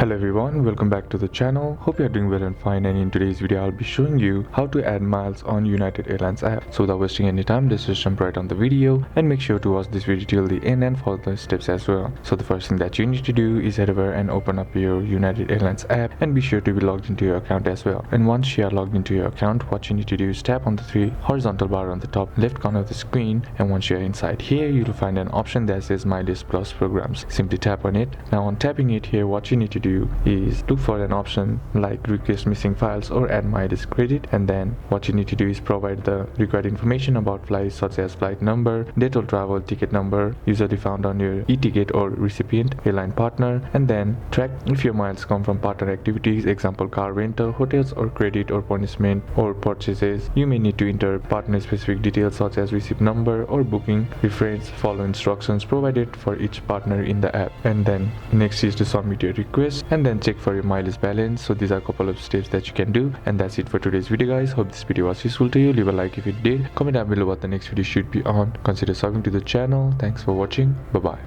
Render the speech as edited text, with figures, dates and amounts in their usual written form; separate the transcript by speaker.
Speaker 1: Hello everyone, welcome back to the channel. Hope you are doing well and fine, and in today's video I'll be showing you how to add miles on United Airlines app. So without wasting any time, let's just jump right on the video and make sure to watch this video till the end and follow the steps as well. So the first thing that you need to do is head over and open up your United Airlines app and be sure to be logged into your account as well. And once you are logged into your account, what you need to do is tap on the three horizontal bar on the top left corner of the screen, and once you are inside here, you'll find an option that says Mileage Plus Programs. Simply tap on it. Now on tapping it here, what you need to do is look for an option like request missing files or add mileage credit, and then what you need to do is provide the required information about flights such as flight number, date of travel, ticket number usually found on your e-ticket or recipient, airline partner, and then track if your miles come from partner activities, example car rental, hotels, or credit or punishment or purchases. You may need to enter partner specific details such as receipt number or booking reference. Follow instructions provided for each partner in the app, and then next is to submit your request and then check for your mileage balance. So these are a couple of steps that you can do, and that's it for today's video guys. Hope this video was useful to you. Leave a like if it did, comment down below what the next video should be on, consider subscribing to the channel. Thanks for watching. Bye bye.